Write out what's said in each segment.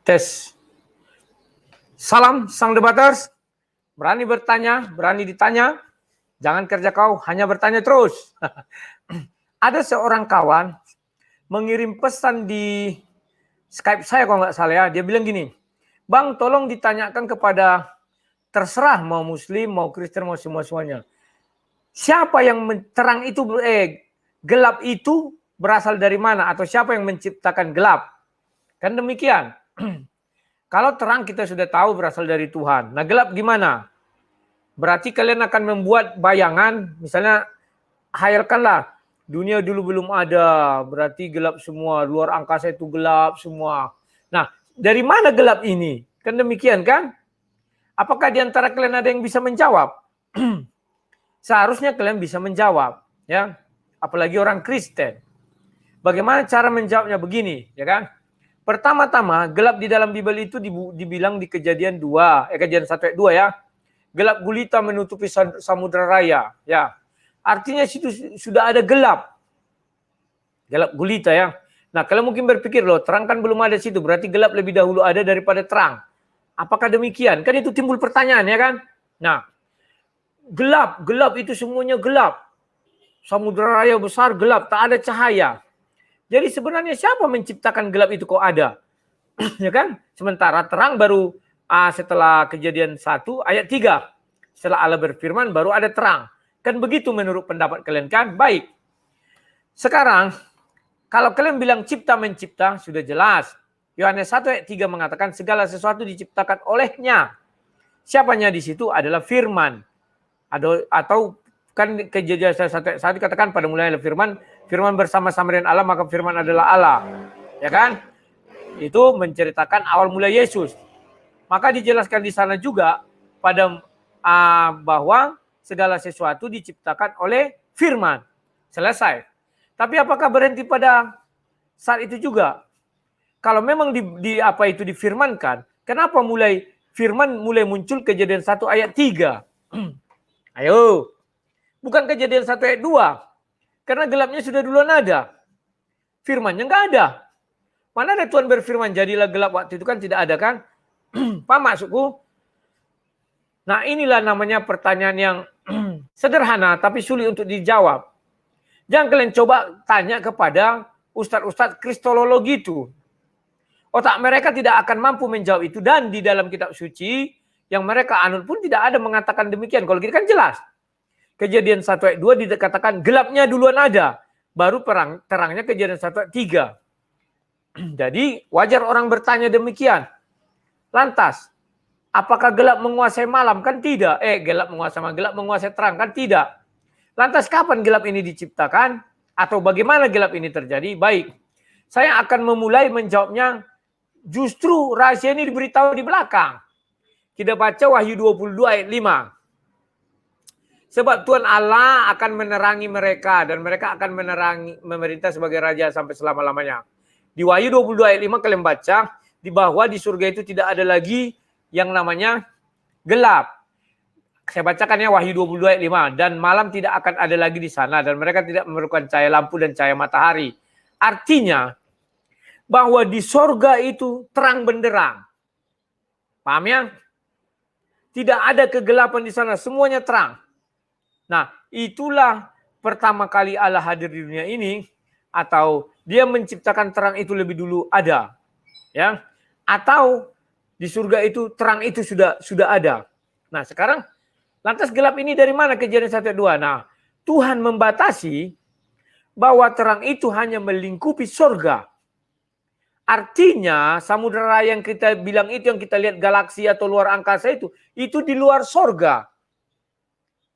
Tes. Salam sang debaters. Berani bertanya, berani ditanya. Jangan kerja kau, hanya bertanya terus. Ada seorang kawan mengirim pesan di Skype saya kalau nggak salah ya. Dia bilang gini, Bang tolong ditanyakan kepada terserah mau Muslim, mau Kristen, mau semuanya. Siapa yang terang itu, gelap itu berasal dari mana? Atau siapa yang menciptakan gelap? Kan demikian. Kalau terang kita sudah tahu berasal dari Tuhan. Nah gelap gimana? Berarti kalian akan membuat bayangan, misalnya hayalkanlah dunia dulu belum ada, berarti gelap semua, luar angkasa itu gelap semua. Nah dari mana gelap ini? Kan demikian kan? Apakah di antara kalian ada yang bisa menjawab? Seharusnya kalian bisa menjawab, ya. Apalagi orang Kristen. Bagaimana cara menjawabnya begini, ya kan? Pertama-tama, gelap di dalam Bible itu dibilang di Kejadian 2, Kejadian 1 ayat 2 ya. Gelap gulita menutupi samudra raya, ya. Artinya situ sudah ada gelap. Gelap gulita ya. Nah, kalian mungkin berpikir loh, terang kan belum ada situ, berarti gelap lebih dahulu ada daripada terang. Apakah demikian? Kan itu timbul pertanyaan ya kan? Nah, gelap itu semuanya gelap. Samudra raya besar gelap, tak ada cahaya. Jadi sebenarnya siapa menciptakan gelap itu kok ada? Ya kan? Sementara terang baru setelah Kejadian 1 ayat 3. Setelah Allah berfirman baru ada terang. Kan begitu menurut pendapat kalian kan? Baik. Sekarang kalau kalian bilang cipta mencipta sudah jelas. Yohanes 1 ayat 3 mengatakan segala sesuatu diciptakan olehnya. Siapanya di situ adalah firman. Atau kan Kejadian 1 ayat 1 dikatakan pada mulanya firman, firman bersama-sama dengan Allah maka firman adalah Allah. Ya kan? Itu menceritakan awal mula Yesus. Maka dijelaskan di sana juga pada bahwa segala sesuatu diciptakan oleh firman. Selesai. Tapi apakah berhenti pada saat itu juga? Kalau memang difirmankan, kenapa firman mulai muncul Kejadian 1 ayat 3? Ayo. Bukan Kejadian 1 ayat 2. Karena gelapnya sudah duluan ada. Firmannya enggak ada. Mana ada Tuhan berfirman jadilah gelap waktu itu kan tidak ada kan? Paham maksudku? Nah inilah namanya pertanyaan yang sederhana tapi sulit untuk dijawab. Jangan kalian coba tanya kepada ustadz-ustadz kristologi itu. Otak mereka tidak akan mampu menjawab itu. Dan di dalam kitab suci yang mereka anut pun tidak ada mengatakan demikian. Kalau gitu kan jelas. Kejadian 1 ayat 2 dikatakan gelapnya duluan ada. Baru terangnya Kejadian 1 ayat 3. Jadi wajar orang bertanya demikian. Lantas, apakah gelap menguasai malam? Kan tidak. Gelap menguasai terang? Kan tidak. Lantas kapan gelap ini diciptakan? Atau bagaimana gelap ini terjadi? Baik, saya akan memulai menjawabnya. Justru rahasia ini diberitahu di belakang. Kita baca Wahyu 22 ayat 5. Sebab Tuhan Allah akan menerangi mereka dan mereka akan memerintah sebagai raja sampai selama-lamanya. Di Wahyu 22 ayat 5 kalian baca, di bawah di surga itu tidak ada lagi yang namanya gelap. Saya bacakan ya Wahyu 22 ayat 5. Dan malam tidak akan ada lagi di sana dan mereka tidak memerlukan cahaya lampu dan cahaya matahari. Artinya bahwa di surga itu terang benderang. Paham ya? Tidak ada kegelapan di sana, semuanya terang. Nah, itulah pertama kali Allah hadir di dunia ini atau dia menciptakan terang itu lebih dulu ada. Ya. Atau di surga itu terang itu sudah ada. Nah, sekarang lantas gelap ini dari mana? Kejadian 1 ayat 2. Nah, Tuhan membatasi bahwa terang itu hanya melingkupi surga. Artinya samudera raya yang kita bilang itu, yang kita lihat galaksi atau luar angkasa itu di luar surga.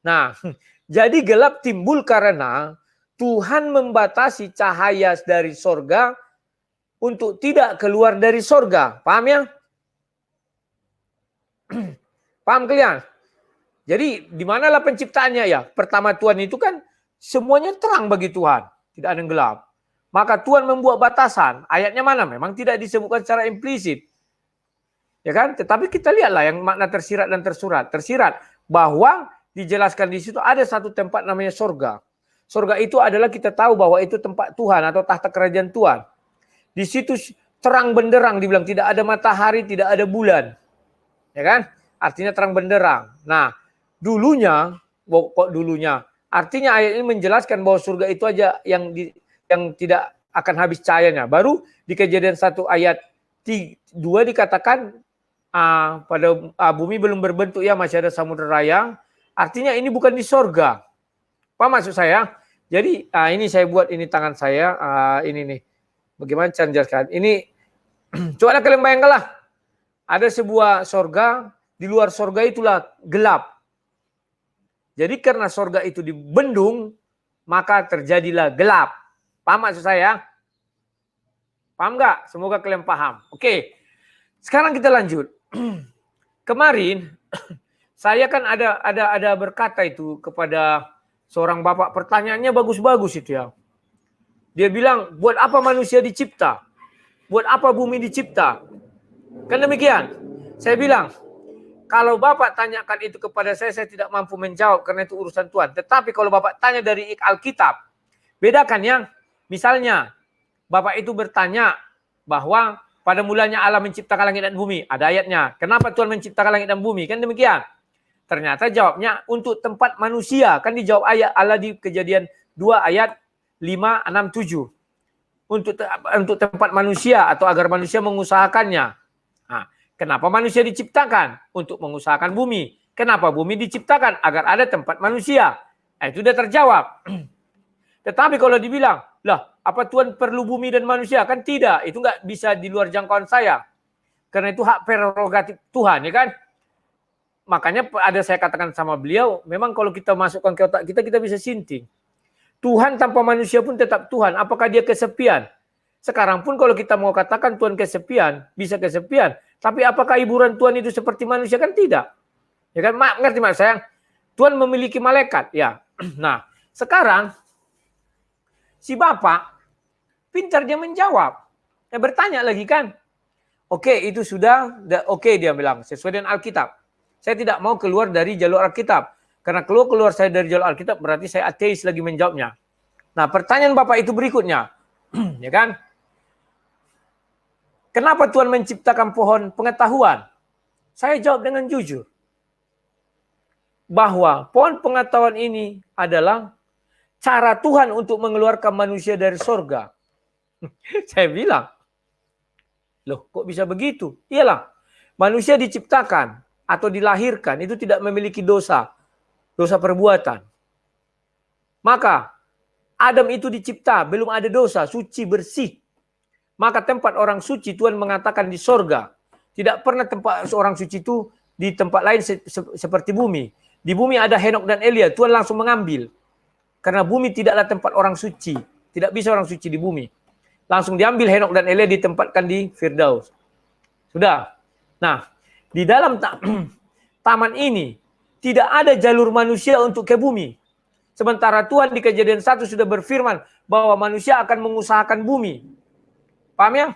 Nah, jadi gelap timbul karena Tuhan membatasi cahaya dari surga untuk tidak keluar dari surga. Paham ya? Paham kalian? Jadi di manalah penciptaannya ya? Pertama Tuhan itu kan semuanya terang bagi Tuhan. Tidak ada yang gelap. Maka Tuhan membuat batasan. Ayatnya mana? Memang tidak disebutkan secara implisit. Ya kan? Tetapi kita lihatlah yang makna tersirat dan tersurat. Tersirat bahwa dijelaskan di situ ada satu tempat namanya surga. Surga itu adalah kita tahu bahwa itu tempat Tuhan atau tahta kerajaan Tuhan. Di situ terang benderang, dibilang tidak ada matahari, tidak ada bulan. Ya kan? Artinya terang benderang. Nah, dulunya, kok dulunya? Artinya ayat ini menjelaskan bahwa surga itu aja yang tidak akan habis cahayanya. Baru di Kejadian 1 ayat 2 dikatakan pada bumi belum berbentuk ya, masih ada samudera raya. Artinya ini bukan di surga. Apa maksud saya? Jadi ini saya buat ini tangan saya, ini nih. Bagaimana cara menjelaskan? Ini coba kalian bayangkanlah. Ada sebuah sorga, di luar sorga itulah gelap. Jadi karena sorga itu dibendung, maka terjadilah gelap. Paham maksud saya? Paham nggak? Semoga kalian paham. Oke, sekarang kita lanjut. Kemarin saya kan ada berkata itu kepada seorang bapak, pertanyaannya bagus-bagus itu ya. Dia bilang, buat apa manusia dicipta? Buat apa bumi dicipta? Kan demikian. Saya bilang, kalau Bapak tanyakan itu kepada saya tidak mampu menjawab karena itu urusan Tuhan. Tetapi kalau Bapak tanya dari Alkitab, bedakan yang misalnya Bapak itu bertanya bahwa pada mulanya Allah menciptakan langit dan bumi. Ada ayatnya. Kenapa Tuhan menciptakan langit dan bumi? Kan demikian. Ternyata jawabnya untuk tempat manusia. Kan dijawab ayat Allah di Kejadian 2 ayat 5, 6, 7. Untuk tempat manusia atau agar manusia mengusahakannya. Nah, kenapa manusia diciptakan? Untuk mengusahakan bumi. Kenapa bumi diciptakan? Agar ada tempat manusia. Nah, itu sudah terjawab. Tetapi kalau dibilang, lah apa Tuhan perlu bumi dan manusia? Kan tidak. Itu nggak bisa di luar jangkauan saya. Karena itu hak prerogatif Tuhan, ya kan? Makanya ada saya katakan sama beliau, memang kalau kita masukkan ke otak kita bisa sinting. Tuhan tanpa manusia pun tetap Tuhan. Apakah dia kesepian? Sekarang pun kalau kita mau katakan Tuhan kesepian, bisa kesepian. Tapi apakah hiburan Tuhan itu seperti manusia? Kan tidak. Ya kan? Ngerti maksud saya? Tuhan memiliki malaikat. Ya. Nah, sekarang si Bapak pintar dia menjawab. Dia bertanya lagi kan. Oke, itu sudah. Oke, dia bilang. Sesuai dengan Alkitab. Saya tidak mau keluar dari jalur Alkitab. Karena keluar saya dari jalur Alkitab berarti saya ateis lagi menjawabnya. Nah, pertanyaan Bapak itu berikutnya. Ya kan? Kenapa Tuhan menciptakan pohon pengetahuan? Saya jawab dengan jujur. Bahwa pohon pengetahuan ini adalah cara Tuhan untuk mengeluarkan manusia dari sorga. Saya bilang, loh kok bisa begitu? Iyalah, manusia diciptakan atau dilahirkan itu tidak memiliki dosa perbuatan. Maka Adam itu dicipta, belum ada dosa, suci, bersih. Maka tempat orang suci Tuhan mengatakan di sorga. Tidak pernah tempat seorang suci itu di tempat lain seperti bumi. Di bumi ada Henok dan Elia, Tuhan langsung mengambil. Karena bumi tidaklah tempat orang suci. Tidak bisa orang suci di bumi. Langsung diambil Henok dan Elia ditempatkan di Firdaus. Sudah. Nah, di dalam taman ini tidak ada jalur manusia untuk ke bumi. Sementara Tuhan di Kejadian 1 sudah berfirman bahwa manusia akan mengusahakan bumi. Paham ya?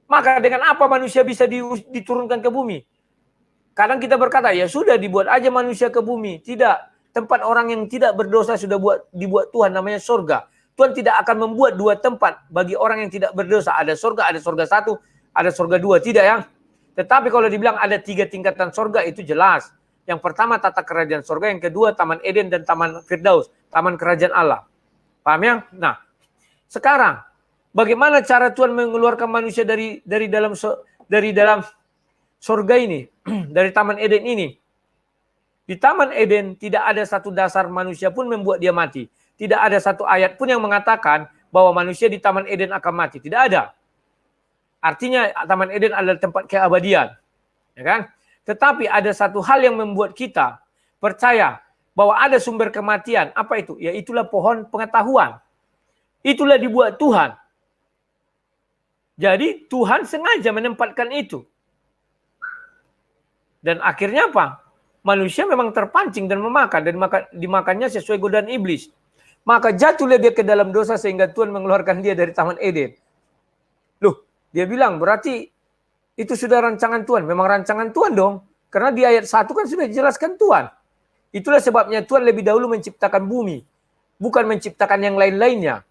Maka dengan apa manusia bisa diturunkan ke bumi? Kadang kita berkata, ya sudah dibuat aja manusia ke bumi. Tidak. Tempat orang yang tidak berdosa sudah dibuat Tuhan, namanya surga. Tuhan tidak akan membuat dua tempat bagi orang yang tidak berdosa. Ada surga 1, ada surga 2. Tidak ya? Tetapi kalau dibilang ada 3 tingkatan surga itu jelas. Yang pertama tata kerajaan surga, yang kedua Taman Eden dan Taman Firdaus, taman kerajaan Allah. Paham ya? Nah, sekarang bagaimana cara Tuhan mengeluarkan manusia dari dalam surga ini, dari Taman Eden ini? Di Taman Eden tidak ada satu dasar manusia pun membuat dia mati. Tidak ada satu ayat pun yang mengatakan bahwa manusia di Taman Eden akan mati. Tidak ada. Artinya Taman Eden adalah tempat keabadian. Ya kan? Tetapi ada satu hal yang membuat kita percaya bahwa ada sumber kematian. Apa itu? Ya itulah pohon pengetahuan. Itulah dibuat Tuhan. Jadi Tuhan sengaja menempatkan itu. Dan akhirnya apa? Manusia memang terpancing dan memakan. Dan dimakannya sesuai godaan iblis. Maka jatuhlah dia ke dalam dosa sehingga Tuhan mengeluarkan dia dari Taman Eden. Loh, dia bilang berarti itu sudah rancangan Tuhan. Memang rancangan Tuhan dong. Karena di ayat 1 kan sudah dijelaskan Tuhan. Itulah sebabnya Tuhan lebih dahulu menciptakan bumi. Bukan menciptakan yang lain-lainnya.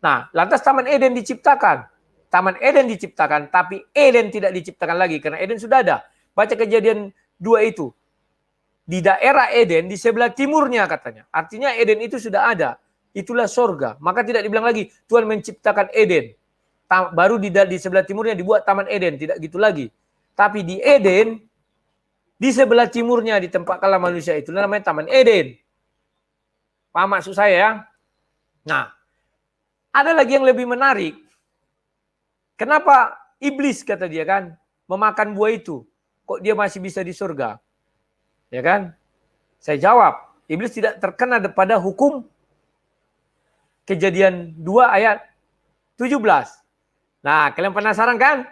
Nah, lantas Taman Eden diciptakan. Taman Eden diciptakan, tapi Eden tidak diciptakan lagi karena Eden sudah ada. Baca Kejadian 2 itu. Di daerah Eden, di sebelah timurnya katanya. Artinya Eden itu sudah ada. Itulah sorga. Maka tidak dibilang lagi Tuhan menciptakan Eden. Baru di sebelah timurnya dibuat Taman Eden. Tidak gitu lagi. Tapi di Eden, di sebelah timurnya ditempatkanlah manusia itu namanya Taman Eden. Paham maksud saya ya? Nah, ada lagi yang lebih menarik. Kenapa iblis kata dia kan memakan buah itu? Kok dia masih bisa di surga? Ya kan? Saya jawab, iblis tidak terkena pada hukum Kejadian 2 ayat 17. Nah, kalian penasaran kan?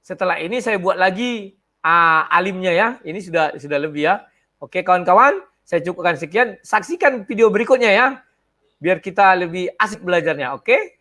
Setelah ini saya buat lagi alimnya ya. Ini sudah lebih ya. Oke kawan-kawan, saya cukupkan sekian. Saksikan video berikutnya ya. Biar kita lebih asik belajarnya, oke?